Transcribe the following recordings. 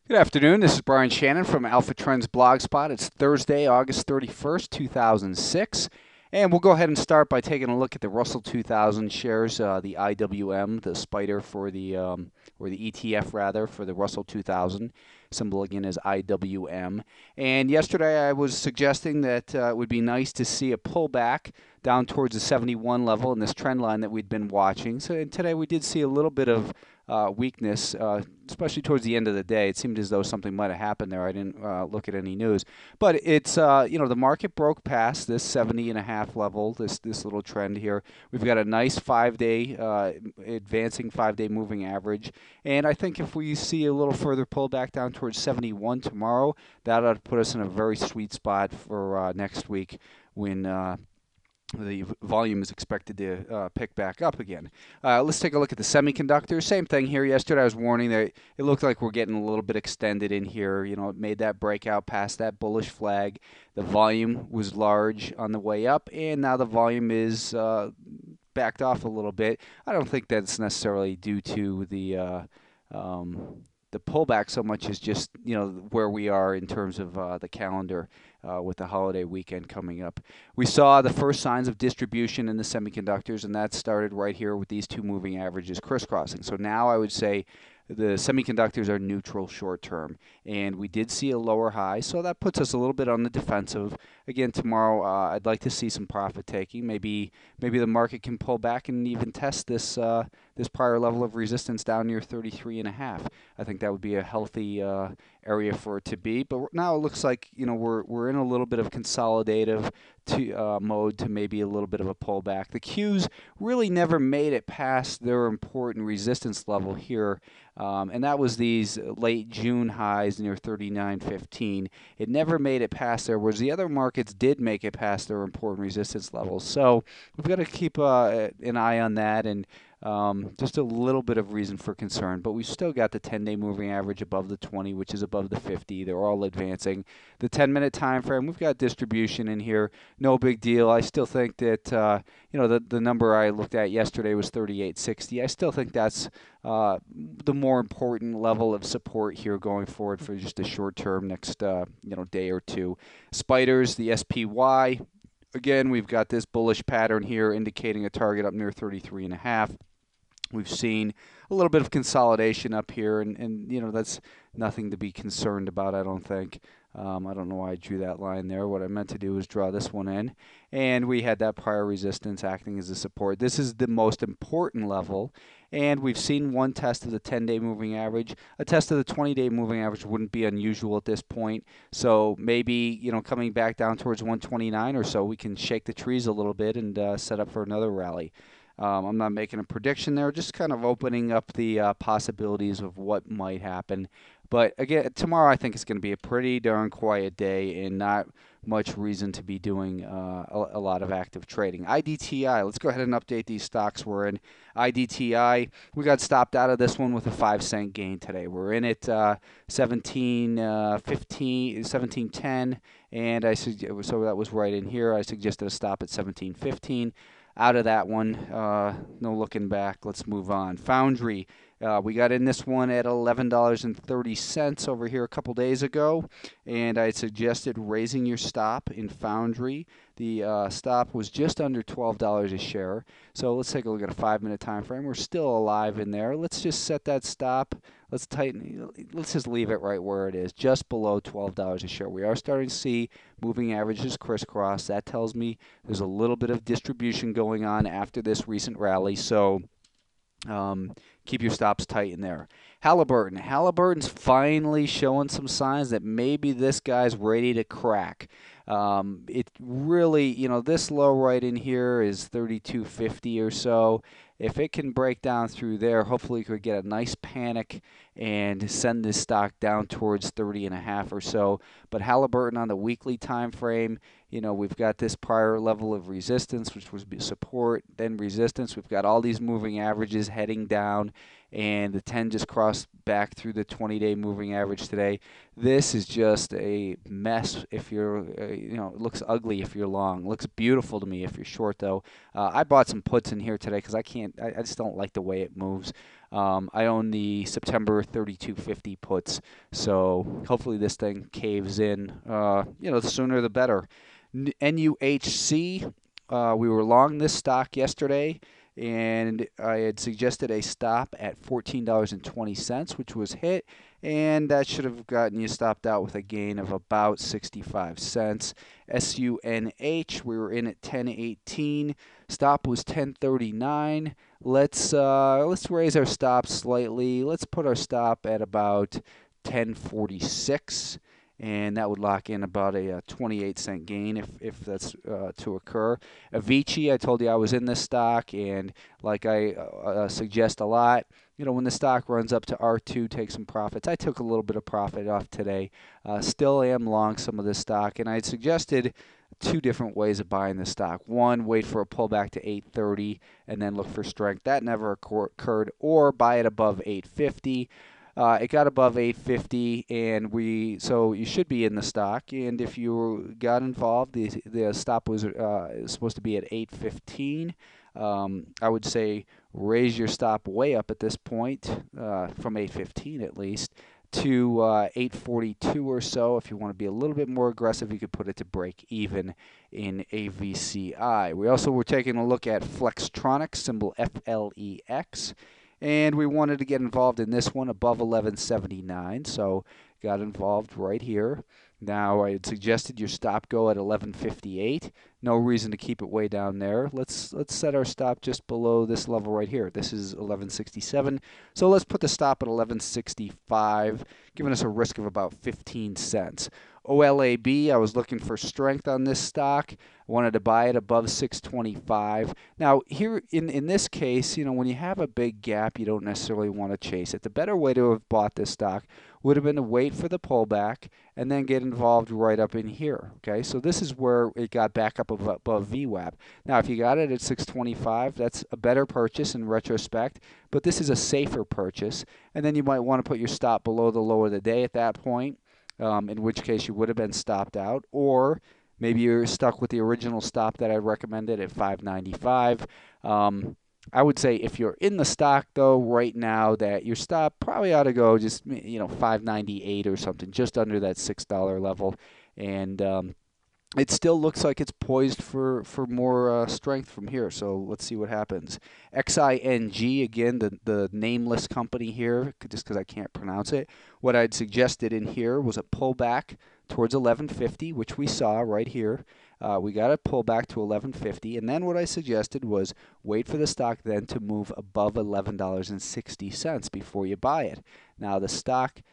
Good afternoon. This is Brian Shannon from Alpha Trends Blogspot. It's Thursday, August 31st, 2006. And we'll go ahead and start by taking a look at the Russell 2000 shares, the IWM, the spider for or the ETF rather, for the Russell 2000. Symbol again is IWM. And yesterday I was suggesting that it would be nice to see a pullback down towards the 71 level in this trend line that we'd been watching. So and today we did see a little bit of weakness, especially towards the end of the day. It seemed as though something might have happened there. I didn't look at any news, but it's the market broke past this 70.5 level. This little trend here. We've got a nice 5-day advancing 5-day moving average, and I think if we see a little further pullback down towards 71 tomorrow, that ought to put us in a very sweet spot for next week when the volume is expected to pick back up again. Let's take a look at the semiconductors. Same thing here. Yesterday I was warning that it looked like we're getting a little bit extended in here. You know, it made that breakout past that bullish flag. The volume was large on the way up, and now the volume is backed off a little bit. I don't think that's necessarily due to the pullback so much as just where we are in terms of the calendar with the holiday weekend coming up. We saw the first signs of distribution in the semiconductors, and that started right here with these two moving averages crisscrossing. So now I would say the semiconductors are neutral short term, and we did see a lower high, so that puts us a little bit on the defensive. Again, tomorrow I'd like to see some profit taking. Maybe the market can pull back and even test this prior level of resistance down near 33.5. I think that would be a healthy area for it to be. But now it looks like we're in a little bit of consolidative mode to maybe a little bit of a pullback. The Qs really never made it past their important resistance level here, and that was these late June highs near 39.15. It never made it past there, whereas the other markets did make it past their important resistance levels. So we've got to keep an eye on that, and just a little bit of reason for concern, but we've still got the 10-day moving average above the 20, which is above the 50. They're all advancing. The 10-minute time frame, we've got distribution in here. No big deal. I still think that the number I looked at yesterday was 38.60. I still think that's the more important level of support here going forward for just a short term next day or two. Spiders, the SPY. Again, we've got this bullish pattern here indicating a target up near 33.5. We've seen a little bit of consolidation up here, and that's nothing to be concerned about, I don't think. I don't know why I drew that line there. What I meant to do was draw this one in. And we had that prior resistance acting as a support. This is the most important level. And we've seen one test of the 10-day moving average. A test of the 20-day moving average wouldn't be unusual at this point. So maybe, coming back down towards 129 or so, we can shake the trees a little bit and set up for another rally. I'm not making a prediction there, just kind of opening up the possibilities of what might happen. But again, tomorrow I think it's going to be a pretty darn quiet day and not much reason to be doing a lot of active trading. IDTI, let's go ahead and update these stocks we're in. IDTI, we got stopped out of this one with a 5-cent gain today. We're in at 17.10, and so that was right in here. I suggested a stop at 17.15. Out of that one, no looking back. Let's move on. Foundry, we got in this one at $11.30 over here a couple days ago, and I suggested raising your stop in Foundry. The stop was just under $12 a share. So let's take a look at a 5-minute time frame. We're still alive in there. Let's just set that stop. Let's just leave it right where it is, just below $12 a share. We are starting to see moving averages crisscross. That tells me there's a little bit of distribution going on after this recent rally. So keep your stops tight in there. Halliburton's finally showing some signs that maybe this guy's ready to crack. It really, this low right in here is 32.50 or so. If it can break down through there, hopefully you could get a nice panic and send this stock down towards 30.5 or so. But Halliburton on the weekly time frame, we've got this prior level of resistance, which was support, then resistance. We've got all these moving averages heading down, and the 10 just crossed back through the 20-day moving average today. This is just a mess if you're, it looks ugly if you're long. It looks beautiful to me if you're short, though. I bought some puts in here today because I can't I just don't like the way it moves. I own the September 3250 puts, so hopefully this thing caves in. The sooner the better. NUHC, we were long this stock yesterday, and I had suggested a stop at $14.20, which was hit, and that should have gotten you stopped out with a gain of about 65 cents. SUNH, we were in at 10.18. Stop was 10.39. Let's raise our stop slightly. Let's put our stop at about 10.46. And that would lock in about a 28-cent gain if that's to occur. Avici, I told you I was in this stock, and like I suggest a lot, when the stock runs up to R2, take some profits. I took a little bit of profit off today. Still am long some of this stock, and I had suggested two different ways of buying the stock. One, wait for a pullback to 830 and then look for strength. That never occurred. Or buy it above 850. It got above 850, and so you should be in the stock. And if you got involved, the stop was supposed to be at 815. I would say raise your stop way up at this point, from 815 at least, to 842 or so. If you want to be a little bit more aggressive, you could put it to break even in AVCI. We also were taking a look at Flextronics, symbol FLEX. And we wanted to get involved in this one above 1179, so got involved right here. Now, I had suggested your stop go at 1158. No reason to keep it way down there. Let's set our stop just below this level right here. This is 1167. So let's put the stop at 1165, giving us a risk of about 15 cents. OLAB, I was looking for strength on this stock. I wanted to buy it above 625. Now, here in this case, when you have a big gap, you don't necessarily want to chase it. The better way to have bought this stock would have been to wait for the pullback and then get involved right up in here. Okay, so this is where it got back up above VWAP. Now, if you got it at 625, that's a better purchase in retrospect, but this is a safer purchase. And then you might want to put your stop below the low of the day at that point. In which case you would have been stopped out, or maybe you're stuck with the original stop that I recommended at 595. I would say if you're in the stock, though, right now, that your stop probably ought to go just 598 or something, just under that $6 level, and it still looks like it's poised for more strength from here, so let's see what happens. Xing, again, the nameless company here, just because I can't pronounce it. What I'd suggested in here was a pullback towards 1150, which we saw right here. We got a pullback to 1150, and then what I suggested was wait for the stock then to move above $11.60 before you buy it. Now, the stock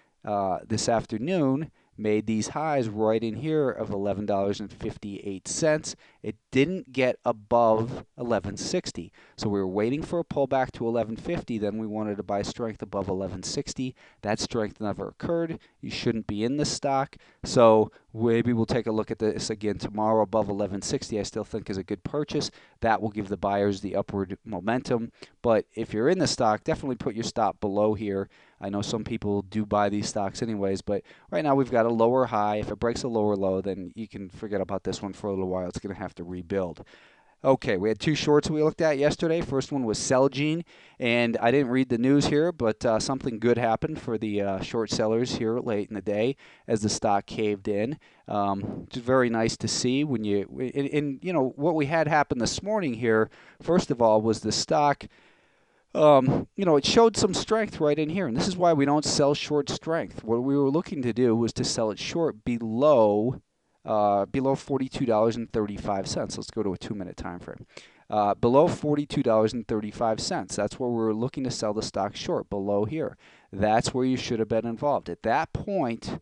this afternoon made these highs right in here of $11.58. It didn't get above 1160. So we were waiting for a pullback to 1150. Then we wanted to buy strength above 1160. That strength never occurred. You shouldn't be in this stock. So maybe we'll take a look at this again tomorrow above 1160. I still think is a good purchase. That will give the buyers the upward momentum. But if you're in the stock, definitely put your stop below here. I know some people do buy these stocks anyways, but right now we've got a lower high. If it breaks a lower low, then you can forget about this one for a little while. It's going to have to rebuild. Okay, we had two shorts we looked at yesterday. First one was Celgene, and I didn't read the news here, but something good happened for the short sellers here late in the day as the stock caved in. It's very nice to see when what we had happen this morning here, first of all, was the stock. It showed some strength right in here, and this is why we don't sell short strength. What we were looking to do was to sell it short below $42.35. Let's go to a 2-minute time frame. Below $42.35. That's where we were looking to sell the stock short, below here. That's where you should have been involved. At that point,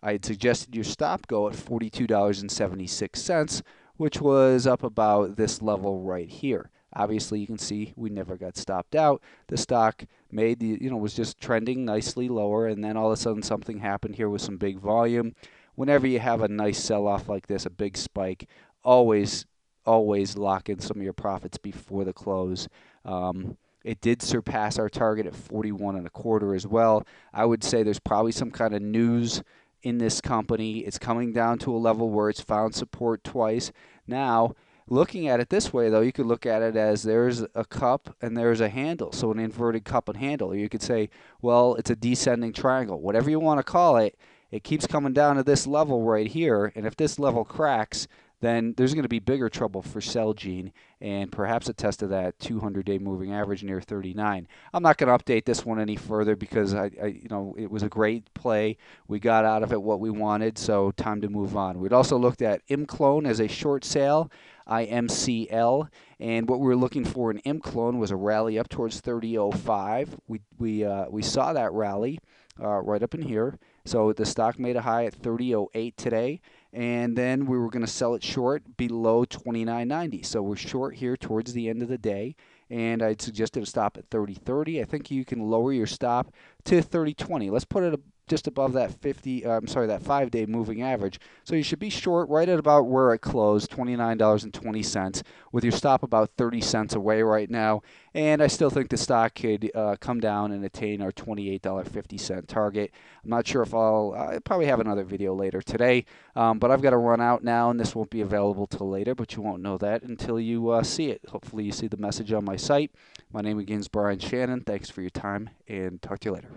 I had suggested your stop go at $42.76, which was up about this level right here. Obviously, you can see we never got stopped out. The stock made was just trending nicely lower, and then all of a sudden something happened here with some big volume. Whenever you have a nice sell-off like this, a big spike, always lock in some of your profits before the close. It did surpass our target at 41.25 as well. I would say there's probably some kind of news in this company. It's coming down to a level where it's found support twice. Now, Looking at it this way, though, you could look at it as there's a cup and there's a handle, so an inverted cup and handle. Or you could say, well, it's a descending triangle. Whatever you want to call it, it keeps coming down to this level right here, and if this level cracks, then there's going to be bigger trouble for Celgene and perhaps a test of that 200-day moving average near 39. I'm not going to update this one any further because it was a great play. We got out of it what we wanted, so time to move on. We'd also looked at Imclone as a short sale, IMCL, and what we were looking for in Imclone was a rally up towards 30.05. We saw that rally right up in here. So the stock made a high at 30.08 today, and then we were going to sell it short below 29.90. So we're short here towards the end of the day, and I'd suggested a stop at 30.30. I think you can lower your stop to 30.20. Let's put it just above that that 5-day moving average. So you should be short right at about where it closed, $29.20, with your stop about 30 cents away right now. And I still think the stock could come down and attain our $28.50 target. I'm not sure if I'll probably have another video later today, but I've got to run out now, and this won't be available till later, but you won't know that until you see it. Hopefully you see the message on my site. My name again is Brian Shannon. Thanks for your time, and talk to you later.